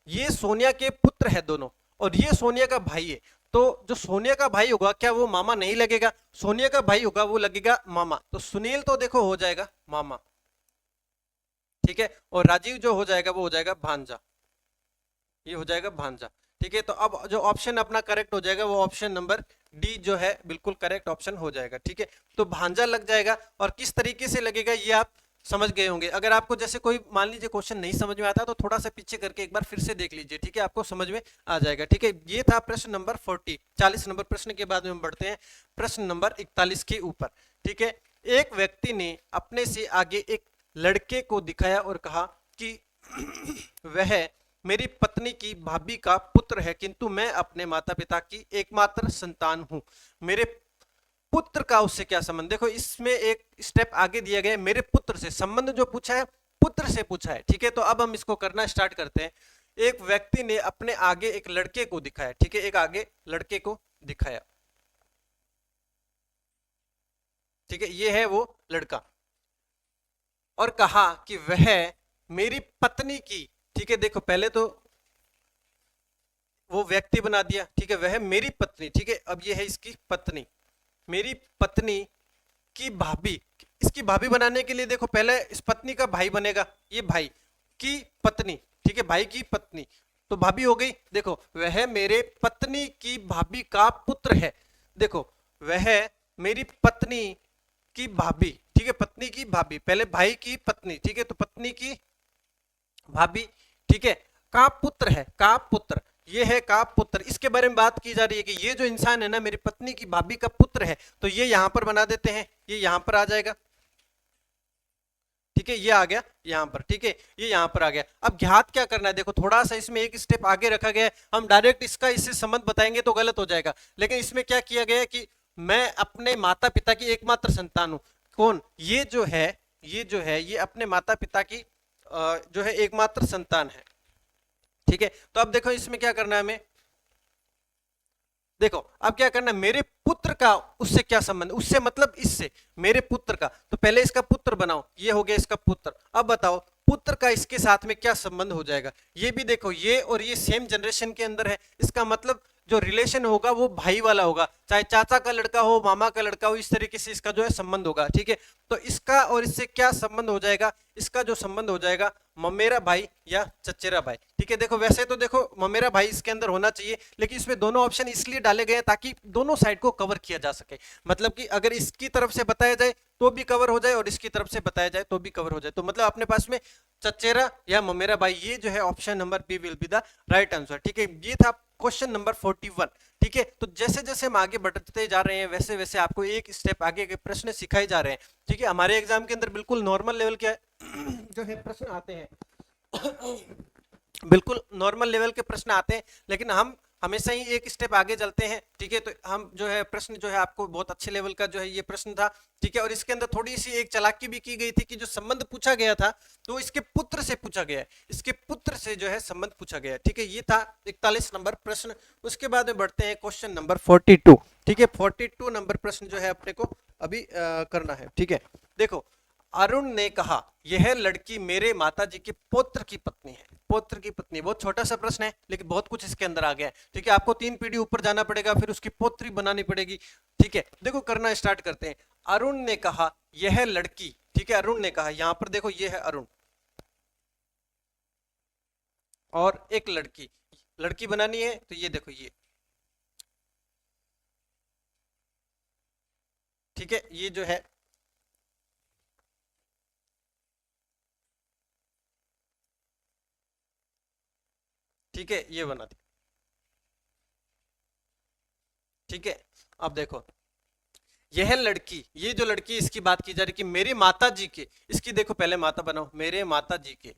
ये सोनिया के पुत्र है दोनों, और ये सोनिया का भाई है। तो जो सोनिया का भाई होगा क्या वो मामा नहीं लगेगा? सोनिया का भाई होगा वो लगेगा मामा। तो सुनील तो देखो हो जाएगा मामा, ठीक है, और राजीव जो हो जाएगा वो हो जाएगा भांजा, ये हो जाएगा भांजा। ठीक है, तो अब जो ऑप्शन अपना करेक्ट हो जाएगा वो ऑप्शन नंबर डी जो है बिल्कुल करेक्ट ऑप्शन हो जाएगा। ठीक है, तो भांजा लग जाएगा। और किस तरीके से लगेगा ये आप समझ गए होंगे। अगर आपको जैसे कोई मान लीजिए क्वेश्चन नहीं समझ में आता तो थोड़ा सा पीछे करके एक बार फिर से देख लीजिए, ठीक है, आपको समझ में आ जाएगा। ठीक है, ये था प्रश्न नंबर 40 नंबर प्रश्न के बाद में हम बढ़ते हैं प्रश्न नंबर 41 के ऊपर। ठीक है, एक व्यक्ति ने अपने से आगे एक लड़के को दिखाया और कहा कि वह मेरी पत्नी की भाभी का पुत्र है, किंतु मैं अपने माता पिता की एकमात्र संतान हूं। मेरे पुत्र का उससे क्या संबंध? देखो इसमें एक स्टेप आगे दिया गया है, मेरे पुत्र से संबंध जो पूछा है पुत्र से पूछा है। ठीक है, तो अब हम इसको करना स्टार्ट करते हैं। एक व्यक्ति ने अपने आगे एक लड़के को दिखाया, ठीक है, एक आगे लड़के को दिखाया, ठीक है, ये है वो लड़का, और कहा कि वह मेरी पत्नी की, ठीक है, देखो पहले तो वो व्यक्ति बना दिया, ठीक है, वह मेरी पत्नी, ठीक है, अब ये है इसकी पत्नी, मेरी पत्नी की भाभी। इसकी भाभी बनाने के लिए देखो पहले इस पत्नी का भाई बनेगा, ये भाई की पत्नी, ठीक है, भाई की पत्नी, तो भाभी हो गई। देखो वह मेरे पत्नी की भाभी का पुत्र है। देखो वह मेरी पत्नी की भाभी, ठीक है, पत्नी की भाभी, पहले भाई की पत्नी, ठीक है, तो पत्नी की भाभी, ठीक है, का पुत्र है, का पुत्र, ये है का पुत्र। इसके बारे में बात की जा रही है कि ये जो इंसान है ना मेरी पत्नी की भाभी का पुत्र है, तो ये यहां पर बना देते हैं, ये यहां पर आ जाएगा, ठीक है, ये आ गया यहां पर, ठीक है, ये यहां पर आ गया। अब घात क्या करना है, देखो थोड़ा सा इसमें एक स्टेप आगे रखा गया है। हम डायरेक्ट इसका इससे संबंध बताएंगे तो गलत हो जाएगा, लेकिन इसमें क्या किया गया है कि मैं अपने माता पिता की एकमात्र संतान हूं। कौन? ये जो है, ये जो है ये अपने माता पिता की जो है एकमात्र संतान है। ठीक है, तो अब देखो इसमें क्या करना है हमें, देखो अब क्या करना है, मेरे पुत्र का उससे क्या संबंध, उससे मतलब इससे, मेरे पुत्र का, तो पहले इसका पुत्र बनाओ, ये हो गया इसका पुत्र। अब बताओ पुत्र का इसके साथ में क्या संबंध हो जाएगा? ये भी देखो ये और ये सेम जनरेशन के अंदर है, इसका मतलब जो रिलेशन होगा वो भाई वाला होगा, चाहे चाचा का लड़का हो मामा का लड़का हो, इस तरीके से इसका जो है संबंध होगा। ठीक है, तो इसका और इससे क्या संबंध हो जाएगा? इसका जो संबंध हो जाएगा ममेरा भाई या चचेरा भाई। ठीक है, देखो वैसे तो देखो ममेरा भाई इसके अंदर होना चाहिए, लेकिन इसमें दोनों ऑप्शन इसलिए डाले गए हैं ताकि दोनों साइड को कवर किया जा सके। मतलब कि अगर इसकी तरफ से बताया जाए तो भी कवर हो जाए और इसकी तरफ से बताया जाए तो भी कवर हो जाए। तो मतलब अपने पास में चचेरा या ममेरा भाई, ये जो है option number B will be the right answer. ठीक है, ये था क्वेश्चन नंबर 41। ठीक है, तो जैसे जैसे हम आगे बढ़ते जा रहे हैं वैसे वैसे आपको एक स्टेप आगे के प्रश्न सिखाए जा रहे हैं। ठीक है, हमारे एग्जाम के अंदर बिल्कुल नॉर्मल लेवल के जो है प्रश्न आते हैं, बिल्कुल नॉर्मल लेवल के प्रश्न आते हैं, लेकिन हम हमेशा ही एक स्टेप आगे चलते हैं। ठीक है, तो हम जो है प्रश्न जो है आपको बहुत अच्छे लेवल का जो है ये प्रश्न था। ठीक है, और इसके अंदर थोड़ी सी एक चालाकी भी की गई थी कि जो संबंध पूछा गया था तो इसके पुत्र से पूछा गया है, इसके पुत्र से जो है संबंध पूछा गया है। ठीक है, ये था 41 नंबर प्रश्न। उसके बाद में बढ़ते हैं क्वेश्चन नंबर 42। ठीक है, 42 नंबर प्रश्न जो है अपने को अभी करना है। ठीक है, देखो अरुण ने कहा यह लड़की मेरे माताजी के पुत्र की पत्नी है। पुत्र की पत्नी, बहुत छोटा सा प्रश्न है लेकिन बहुत कुछ इसके अंदर आ गया है। ठीक है, आपको 3 पीढ़ी ऊपर जाना पड़ेगा, फिर उसकी पोत्री बनानी पड़ेगी। ठीक है, देखो करना स्टार्ट करते हैं। अरुण ने कहा यह लड़की, ठीक है, अरुण ने कहा, यहां पर देखो ये है अरुण और एक लड़की, लड़की बनानी है तो ये देखो ये, ठीक है, ये जो है ठीक है ये बना दी। ठीक है, अब देखो यह लड़की, ये जो लड़की इसकी बात की जा रही कि मेरी माता जी के, इसकी देखो पहले माता बनाओ, मेरे माता जी के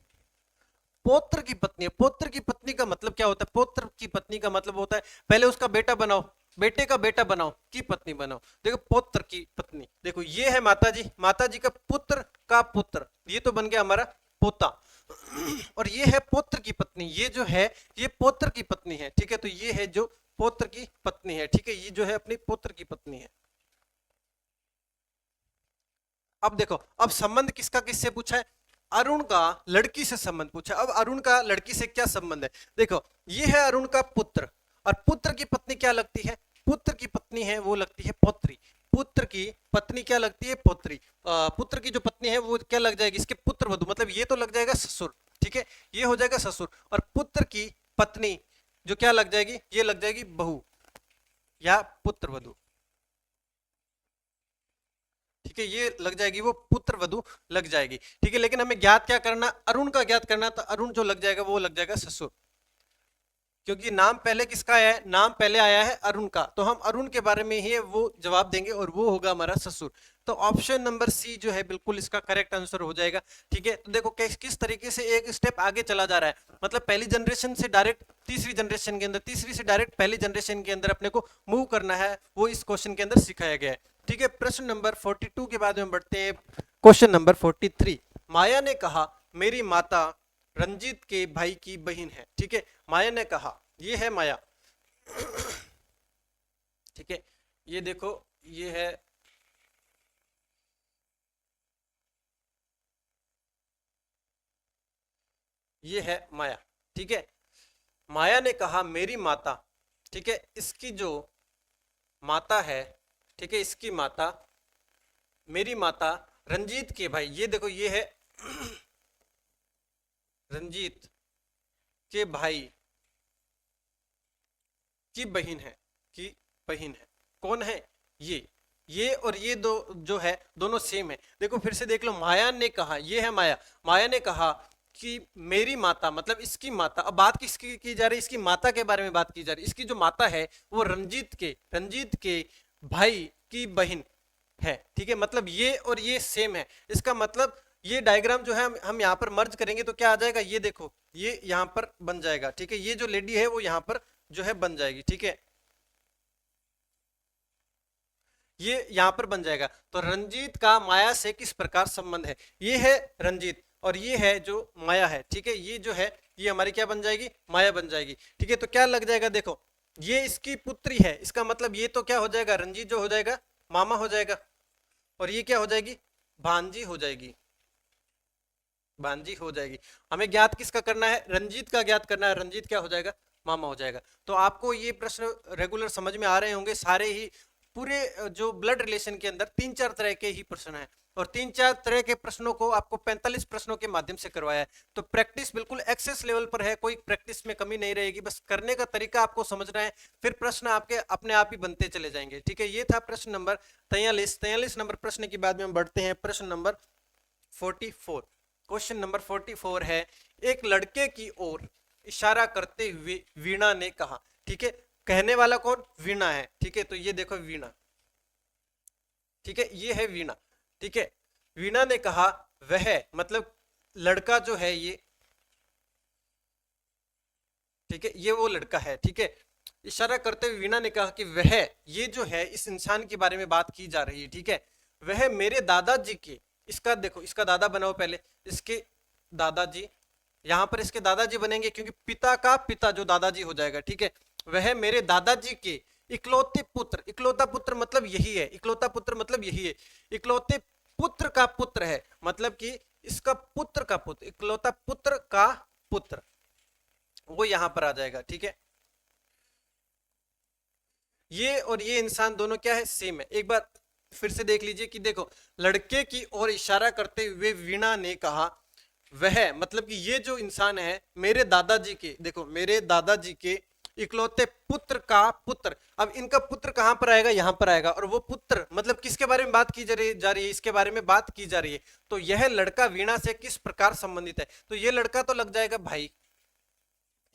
पौत्र की पत्नी है। पौत्र की पत्नी का मतलब क्या होता है? पौत्र की पत्नी का मतलब होता है पहले उसका बेटा बनाओ, बेटे का बेटा बनाओ, की पत्नी बनाओ। देखो पौत्र की पत्नी, देखो ये है माता जी, माता जी का पुत्र का पुत्र, ये तो बन गया हमारा पोता। और ये है पौत्र की पत्नी, ये जो है ये पौत्र की पत्नी है, ठीक है। तो ये है जो पौत्र की पत्नी है, ठीक है, ये जो है अपनी पौत्र की पत्नी है। अब देखो, अब संबंध किसका किससे पूछा है, अरुण का लड़की से संबंध पूछा। अब अरुण का लड़की से क्या संबंध है, देखो ये है अरुण का पुत्र, और पुत्र की पत्नी क्या लगती है, पुत्र की पत्नी है वो लगती है पौत्री। पुत्र की पत्नी क्या लगती है, पौत्री। पुत्र की जो पत्नी है वो क्या लग जाएगी, इसके पुत्र वधु, मतलब ये तो लग जाएगा ससुर, ठीक है, ये हो जाएगा ससुर। और पुत्र की पत्नी जो क्या लग जाएगी, ये लग जाएगी बहू या पुत्र वधु, ठीक है, ये लग जाएगी वो पुत्र वधु लग जाएगी, ठीक है। लेकिन हमें ज्ञात क्या करना, अरुण का ज्ञात करना, तो अरुण जो लग जाएगा वो लग जाएगा ससुर, क्योंकि नाम पहले किसका आया है, नाम पहले आया है अरुण का, तो हम अरुण के बारे में ही वो जवाब देंगे और वो होगा हमारा ससुर। तो ऑप्शन नंबर सी जो है बिल्कुल इसका करेक्ट आंसर हो जाएगा, ठीक है। तो देखो किस तरीके से एक स्टेप आगे चला जा रहा है, मतलब पहली जनरेशन से डायरेक्ट तीसरी जनरेशन के अंदर, तीसरी से डायरेक्ट पहली जनरेशन के अंदर अपने को मूव करना है, वो इस क्वेश्चन के अंदर सिखाया गया है, ठीक है। प्रश्न नंबर 42 के बाद में बढ़ते हैं क्वेश्चन नंबर 43। माया ने कहा मेरी माता रंजीत के भाई की बहन है, ठीक है, माया ने कहा, ये है माया, ठीक है, ये देखो ये है, ये है माया, ठीक है। माया ने कहा मेरी माता, ठीक है, इसकी जो माता है, ठीक है, इसकी माता, मेरी माता रंजीत के भाई, ये देखो ये है रंजीत के भाई की बहन है, की बहन है, कौन है, ये और ये दो जो है दोनों सेम है। देखो फिर से देख लो, माया ने कहा, ये है माया, माया ने कहा कि मेरी माता, मतलब इसकी माता, अब बात किसकी की जा रही है, इसकी माता के बारे में बात की जा रही है, इसकी जो माता है वो रंजीत के भाई की बहन है, ठीक है, मतलब ये और ये सेम है। इसका मतलब ये डायग्राम जो है हम यहाँ पर मर्ज करेंगे तो क्या आ जाएगा, ये देखो ये यहाँ पर बन जाएगा, ठीक है, ये जो लेडी है वो यहाँ पर जो है बन जाएगी, ठीक है, ये यहां पर बन जाएगा। तो रंजीत का माया से किस प्रकार संबंध है, ये है रंजीत और ये है जो माया है, ठीक है, ये जो है ये हमारी क्या बन जाएगी, माया बन जाएगी, ठीक है। तो क्या लग जाएगा, देखो ये इसकी पुत्री है, इसका मतलब ये तो क्या हो जाएगा, रंजीत जो हो जाएगा मामा हो जाएगा, और ये क्या हो जाएगी, भांजी हो जाएगी, भांजी हो जाएगी। हमें ज्ञात किसका करना है, रंजीत का ज्ञात करना है, रंजीत क्या हो जाएगा, मामा हो जाएगा। तो आपको ये प्रश्न रेगुलर समझ में आ रहे होंगे सारे ही, पूरे जो ब्लड रिलेशन के अंदर 3-4 तरह के ही प्रश्न हैं, और 3-4 तरह के प्रश्नों को आपको 45 प्रश्नों के माध्यम से करवाया है। तो प्रैक्टिस बिल्कुल एक्सेस लेवल पर है, कोई प्रैक्टिस में कमी नहीं रहेगी, बस करने का तरीका आपको समझना है, फिर प्रश्न आपके अपने आप ही बनते चले जाएंगे, ठीक है। ये था प्रश्न नंबर 43 नंबर प्रश्न के बाद में हम बढ़ते हैं प्रश्न नंबर 44। क्वेश्चन नंबर 44 है, एक लड़के की ओर इशारा करते हुए वीणा ने कहा, ठीक है, कहने वाला कौन, वीणा है, ठीक है। तो ये देखो वीणा, ठीक है, ये है वीणा, ठीक है, वीणा ने कहा वह, मतलब लड़का जो है ये, ठीक है, ये वो लड़का है, ठीक है, इशारा करते हुए वीणा ने कहा कि वह, ये जो है इस इंसान के बारे में बात की जा रही है, ठीक है, वह मेरे दादाजी के, इसका देखो इसका दादा बनाओ पहले, इसके दादाजी, यहां पर इसके दादाजी बनेंगे क्योंकि पिता का पिता जो दादाजी हो जाएगा, ठीक है, वह मेरे दादाजी के इकलौते पुत्र, इकलौता पुत्र मतलब यही है, इकलौता पुत्र मतलब यही है, इकलौते पुत्र का पुत्र है, मतलब कि इसका पुत्र का पुत्र, इकलौता पुत्र का पुत्र, वो यहां पर आ जाएगा, ठीक है। ये और ये इंसान दोनों क्या है, सेम है। एक बार फिर से देख लीजिए कि देखो, लड़के की ओर इशारा करते हुए वीणा ने कहा वह, मतलब कि ये जो इंसान है मेरे दादाजी के, देखो मेरे दादाजी के इकलौते पुत्र का पुत्र, अब इनका पुत्र कहां पर आएगा, यहां पर आएगा, और वो पुत्र मतलब किसके बारे में बात की जा रही है, इसके बारे में बात की जा रही है। तो यह लड़का वीणा से किस प्रकार संबंधित है, तो ये लड़का तो लग जाएगा भाई,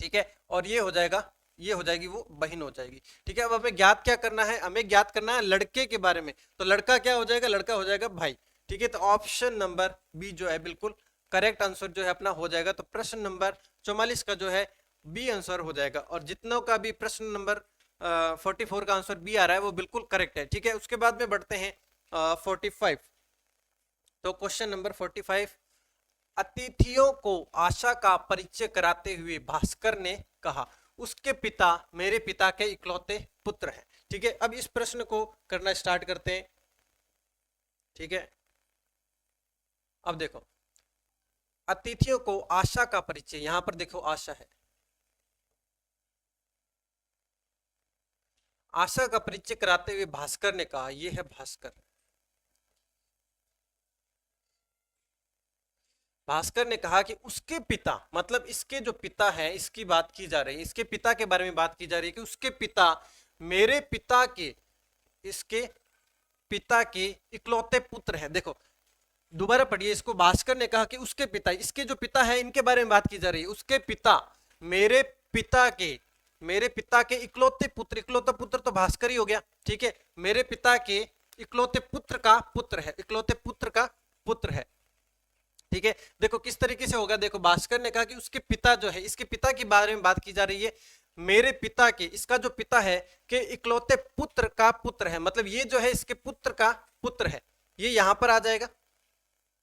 ठीक है, और ये हो जाएगा, ये हो जाएगी वो बहन हो जाएगी, ठीक है। अब हमें ज्ञात क्या करना है, हमें ज्ञात करना है लड़के के बारे में, तो लड़का क्या हो जाएगा, लड़का हो जाएगा भाई, ठीक है। तो ऑप्शन नंबर बी जो है बिल्कुल करेक्ट आंसर जो है अपना हो जाएगा। तो प्रश्न नंबर 44 का जो है बी आंसर हो जाएगा, और जितनों का भी प्रश्न नंबर 44 का आंसर बी आ रहा है वो बिल्कुल करेक्ट है, ठीक है। उसके बाद में बढ़ते हैं 45। तो क्वेश्चन नंबर 45, अतिथियों को आशा का परिचय कराते हुए भास्कर ने कहा, उसके पिता मेरे पिता के इकलौते पुत्र हैं। ठीक है, अब इस प्रश्न को करना स्टार्ट करते हैं। ठीक है, अब देखो, अतिथियों को आशा का परिचय, यहां पर देखो आशा है, आशा का परिचय कराते हुए भास्कर ने कहा, यह है भास्कर, भास्कर ने कहा कि उसके पिता, मतलब इसके जो पिता है, इसकी बात की जा रही है, इसके पिता के बारे में बात की जा रही है कि उसके पिता मेरे पिता के, इसके पिता के इकलौते पुत्र है। देखो दोबारा पढ़िए इसको, भास्कर ने कहा कि उसके पिता, इसके जो पिता है इनके बारे में बात की जा रही है, उसके पिता मेरे पिता के, मेरे पिता के इकलौते पुत्र, इकलौता पुत्र तो भास्कर ही हो गया। ठीक है, मेरे पिता के इकलौते पुत्र का पुत्र है, इकलौते पुत्र का पुत्र है। ठीक है, देखो किस तरीके से होगा, देखो भास्कर ने कहा कि उसके पिता जो है, इसके पिता के बारे में बात की जा रही है, मेरे पिता के, इसका जो पिता है के इकलौते पुत्र का पुत्र है, मतलब ये जो है इसके पुत्र का पुत्र है, ये यहां पर आ जाएगा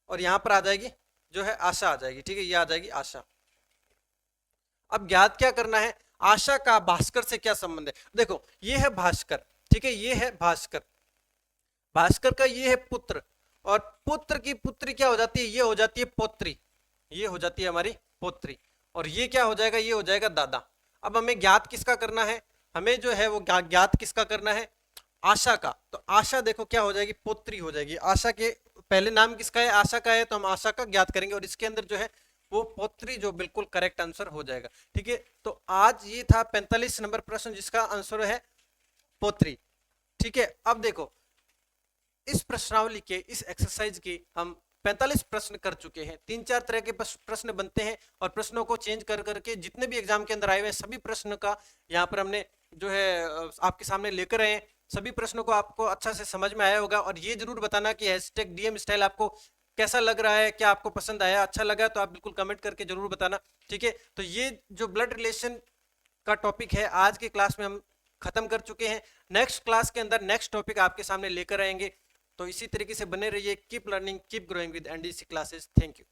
और यहां पर आ जाएगी जो है आशा आ जाएगी। ठीक है, ये आ जाएगी आशा। अब ज्ञात क्या करना है, आशा का भास्कर से क्या संबंध है। देखो ये है भास्कर, ठीक है, ये है भास्कर, भास्कर का ये है पुत्र, और पुत्र की पुत्री क्या हो जाती है, ये हो जाती है पौत्री, ये हो जाती है हमारी पौत्री, और ये क्या हो जाएगा, ये हो जाएगा दादा। अब हमें ज्ञात किसका करना है, हमें जो है वो ज्ञात किसका करना है, आशा का। तो आशा देखो क्या हो जाएगी, पौत्री हो जाएगी। आशा के पहले नाम किसका है, आशा का है, तो हम आशा का ज्ञात करेंगे, और इसके अंदर जो है वो पौत्री जो बिल्कुल करेक्ट आंसर हो जाएगा। ठीक है, तो आज ये था 45 नंबर प्रश्न जिसका आंसर है पौत्री। ठीक है, अब देखो इस प्रश्नावली के, इस एक्सरसाइज की हम 45 प्रश्न कर चुके हैं। 3-4 तरह के प्रश्न बनते हैं और प्रश्नों को चेंज कर करके जितने भी एग्जाम के अंदर आए हुए हैं सभी प्रश्न का यहाँ पर हमने जो है आपके सामने लेकर आए हैं। सभी प्रश्नों को आपको अच्छा से समझ में आया होगा, और ये जरूर बताना कि #DM स्टाइल आपको कैसा लग रहा है, क्या आपको पसंद आया, अच्छा लगा तो आप बिल्कुल कमेंट करके जरूर बताना। ठीक है, तो ये जो ब्लड रिलेशन का टॉपिक है आज की क्लास में हम खत्म कर चुके हैं। नेक्स्ट क्लास के अंदर नेक्स्ट टॉपिक आपके सामने लेकर आएंगे, तो इसी तरीके से बने रहिए। Keep learning, keep growing with NDC classes. Thank you.